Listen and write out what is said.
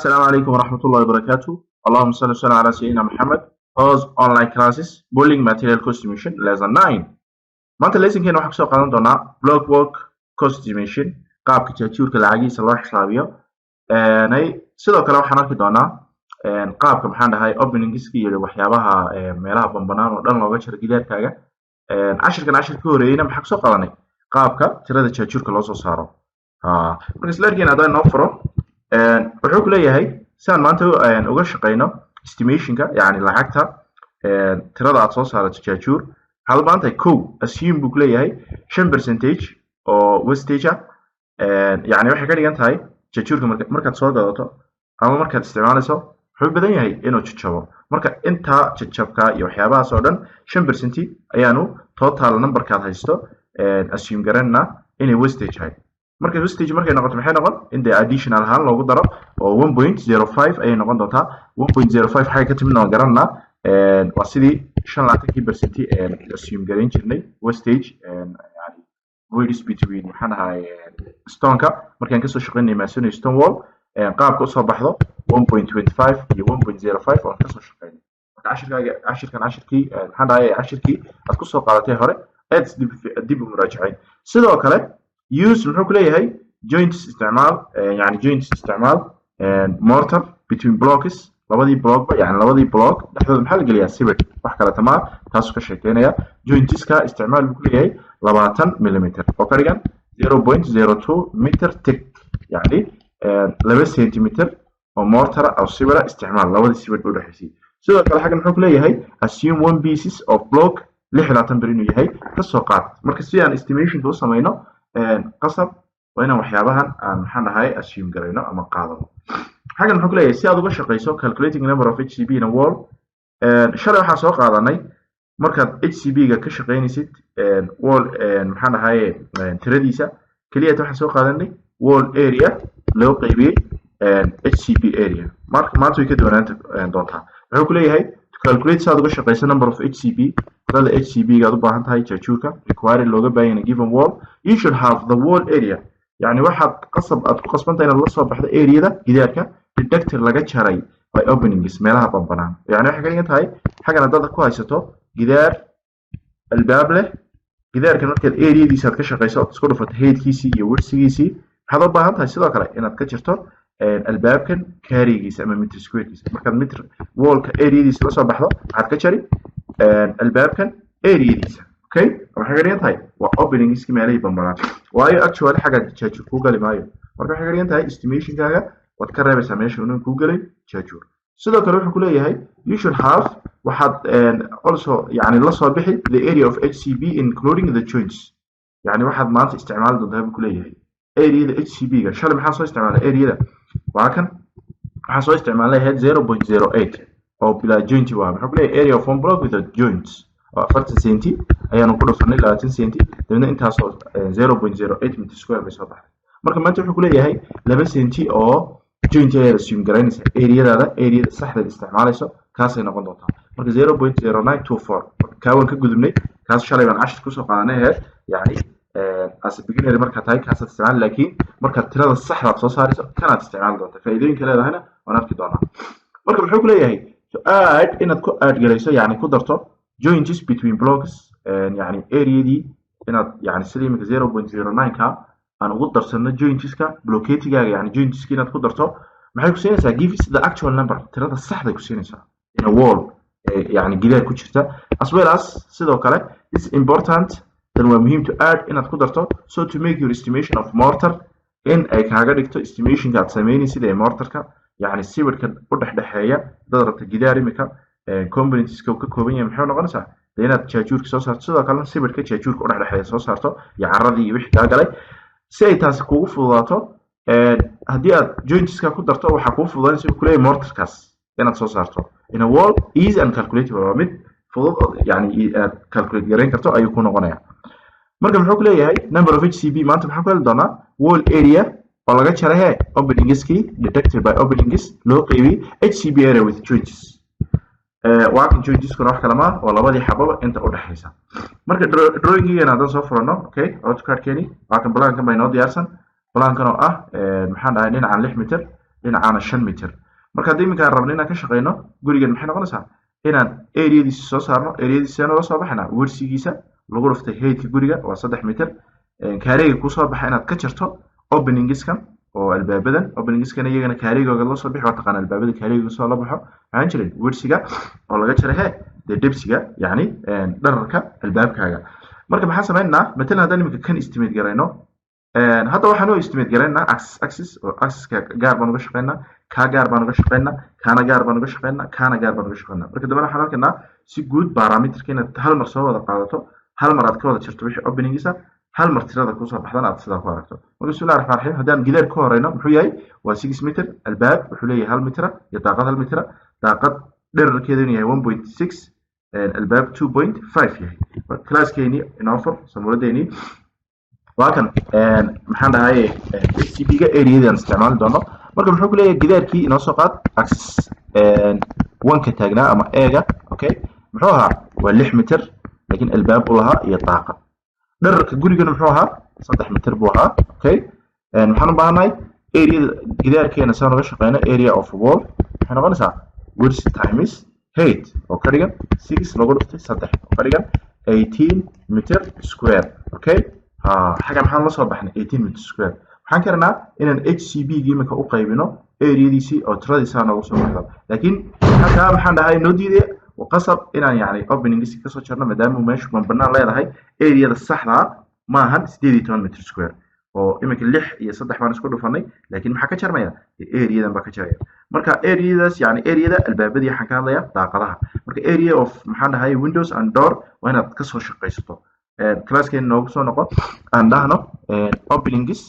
السلام عليكم ورحمة الله وبركاته. اللهم صل وسلم على سيدنا محمد. Pause online classes Building Material Cost Estimation Lesson 9. maanta lesson-keena waxaan kusoo qaadan doonaa block work cost estimation, qaabka jaajuurka lacagiisa loo xisaabiyo. sidoo kale waxaan arki doonaa qaabka maxaan dhahay openingska iyo waxyaabaha meelaha bambanaan oo dhan looga jaro gidaarkaaga. cashirka horeeyayna maxaan kusoo qaadanay qaabka tirada jaajuurka loo soo saaro. marka slide-keena haddaan noo furo wuxuu ku leeyahay saan maanta uga shaqeyno estimationka, yani lacagta tirada aad soo saarato jaajuur. waxaad u baahan tahay kow assume buu ku leeyahay 5% oo wastage ah. yani waxay ka dhigan tahay jaajuurka markaad soo gadato ama markaad isticmaalayso wuxuu badan yahay inuu jajabo. marka intaa jajabka iyo waxyaabahaas oo dhan 5% ayaanu total numberkaad haysto assume garanna inay wastage tahay. marka wastage markay noqoto maxay noqon in the additional ahaan loogu daro oo 1.05 ayay noqon doontaa. 1.05 xagga ka timid oo garanna waa sidii 25% assume garan jirnay wastage yani voids between waxaan ahay stone-ka markaan kasoo shaqeynay masonry stone wall qaabka usoo baxdo 1.25 iyo 1.05 oo kasoo shaqeynay. marka cashirkii maxaan dhahay cashirkii aad kusoo qaadatay hore aad dib u muraajaceyn. sidoo kale use muxuu ku leeyahay joints isticmaal, yani joints isticmaal mortar between blocks, labadii block dhexdooda maxaa la geliyaa sibir wax kale tamaa taasuu ka sheekeynaya. jointska isticmaal buu ku leeyahay 20 mm oo ka dhigan 0.02 meter thick, yani 2 cm oo mortar oo sibira isticmaal labadii sibir u dhaxaysay. sidoo kale xaggan muxuu ku leeyahay assume one pieces of block 26 bir inuu yahay kasoo qaad. marka si aan estimationka u samayno qasab waa inaan waxyaabahan aan maxaan dhahay assume garayno ama qaadano. xaggan muxuu ku leeyahay si aad uga shaqeyso calculating number of HCB in a wall. shalay waxaan soo qaadanay markaad HCB-ga ka shaqeynaysid wall maxaan dhahay tiradiisa kaliya waxaan soo qaadanay wall area loo qaybiyey HCB area. maanta way ka duwanaan doontaa. wuxuu ku leeyahay calculate saad uga shaqeyso number of HCB, tirada HCB-ga aad u baahan tahay jaajuurka required looga baahan yahay given wall. you should have the wall area, yani waxaad ku qasbantahay inaad la soo baxdo areada gidaarka deducted laga jaray by openings meelaha bambanaan. yani waxay ka dhigan tahay xaggan haddaad ku haysato gidaar albaab leh, gidaarkan markaad areadiisa aad ka shaqeyso isku dhufato heydkiisii iyo wirsigiisii waxaad u baahan tahay sidoo kale inaad ka jirto albaabkan carrygiisa ama meter squarekiisa. markaad meter wallka areadiisa la soo baxdo waxaad ka jari albaabkan areadiisa. okay, waxay ka dhigan tahay waa openingski meelihii bambanaan, waayo actually xagga jaajuur kuu gali maayo. marka waxay ka dhigan tahay estimationkaaga waad ka reebaysaa meesha inuu kuu galay jaajuur. sidoo kale wuxuu ku leeyahay you should have waxaad also yani la soo bixi the area of HCB including the joints, yani waxaad maanta isticmaali doontaa buu ku leeyahay areada HCB-ga. shalay maxaa soo isticmaalay areada waa kan waxaa soo isticmaalay head 0.08 oo bilaa joint waa. wuxuu ku leeyahay area of one block with a joints oo 40 cm ayaanu ku dhufanay 20 cm dabna intaasoo 0.08 meter square bay soo baxday. marka maanta wuxuu ku leeyahay 2 cm oo joint ayaad assume garaynaysa areada saxdeed isticmaalayso kaasay noqon doontaa. marka 0.0924 kaawan ka gudubnay kaas shalay baan cashir kusoo qaadanay head, yani as a beginner markaad tahay kaasaad isticmaali, laakiin markaad tirada saxdaad soo saarayso kanaad isticmaali doonta. faa'iidooyinka leedahayna waan arki doonaa. marka muxuu ku leeyahay to add inaad ku add garayso, yani ku darto joints between blocks, yani areadii inaad yani sida imika 0.09 ka aan ugu darsano jointska blockatigaaga, yani jointska inaad ku darto maxay ku siinaysaa give the actual number, tirada saxda ku siinaysaa in a wall yani gidaar ku jirta. as well as sidoo kale it's important tan waa muhiim to add inaad ku darto so to make your estimation of mortar in ay kaaga dhigto estimationka aad sameynaysid ee mortarka, yani sibirka u dhexdhexeeya dad rabta gidaar imika componentska uu ka kooban yahay maxay noqonaysaa dee inaad jaajuurka soo saarto, sidoo kalena sibirka jaajuurka u dhexdhexeeya soo saarto iyo caradii iyo wixii kaa galay si ay taasi kugu fududaato. haddii aad jointska ku darto waxaa kugu fududaanaysa ku leeyahay mortarkaas inaad soo saarto in a wall easy and calculatable, waa mid fudud yani aad calculate garayn karto ayuu ku noqonaya. marka muxuu ku leeyahay number of HCB maanta maxaan ku heli doonaa wall area oo laga jaray he openingski deducted by openings loo qaybiyey HCB area with joints. waa kan jointskuna wax kale ma oo labadii xababa inta u dhaxaysa. marka drawing-giina haddaan soo furano okay AutoCAD-keeni waa kan plan-kan baa inoo diyaarsan. plan-kan oo ah maxaan dhahay dhinacan 6 mitir dhinacana 5 mitir marka hadii iminka rabno inaan ka shaqeyno gurigan maxay noqonaysaa inaan area-diisa soo saarno area-diisa la soo baxna warsigiisa lagu dhuftay height-ka guriga waa 3 mitir kaareyga ku soo baxay inaad ka jarto opening-iskan oo albaabadan opening-iskan iyagana kaareyga loo soo bixi waa taqaan albaabada kaareyga soo la baxo waxaan jiray warsiga oo laga jaray debsiga yani dhararka albaabkaaga marka maxaan sameeynaa matalan hadaan iminka kan estimate gareyno hadda waxaan u estimate gareynaa axis oo axiska gaar baan uga shaqeynaa ka gaar baan uga shaqeynaa kana gaar baan uga shaqeynaa kana gaar baan uga shaqeynaa marka dambe waxaan arkaynaa si guud parameterka inaad hal mar soo wada qaadato hal mar aad ka wada jirto wixii opening-isa hal mar tirada ku soo baxdan aad sidaa ku aragto marka bismillaahir rahmaanir rahiim hadaan gidaar ku horeyno muxuu yahay waa 6 mitir albaab wuxuu leeyahay 1 mitir iyo daaqad 1 mitir daaqad dhererkeedu yahay 1.6 albaab 2.5 yahay classkeeni inoffer samuuradeeni waa kan maxaan dhahay HCB-ga area-dan isticmaali doono marka muxuu ku leeyahay gidaarkii inoo soo qaad axis 1 ka taagnaa ama A-ga okay muxuu ahaa waa 6 mitir laakiin albaab uu lahaa iyo daaqad dhererka gurigana muxuu ahaa 3 mitir buu ahaa okay maxaan u baahanahay area gidaarkeena soo naga shaqeyna area of wall waxay noqonaysaa width times height oo ka dhigan 6 lagu dhuftay 3 oo ka dhigan 18 meter square okay حاجه maxaan la soo baxnay 18 meter square waxaan karanaa inaan HCB-ga iminka u qaybino area-diisi oo tiradiisa noogu soo baxdo laakiin halka maxaan dhahay noo diiday وقصب inaan yani opening-giisa ka soo jarno maadaama meeshu banaan leedahay area-da saxda ma ahan 18 meter square oo iminka 6 iyo 3 baan isku dhufanay laakiin maxaa ka jarmaya area-dan ba ka jaraya marka area-daas yani area-da albaabadii waxaan ka hadlayaa daaqadaha marka area of maxaan dhahay windows and door waa inaad ka soo shaqeysato classkeena noogu soo noqon aan dhahno opening-gis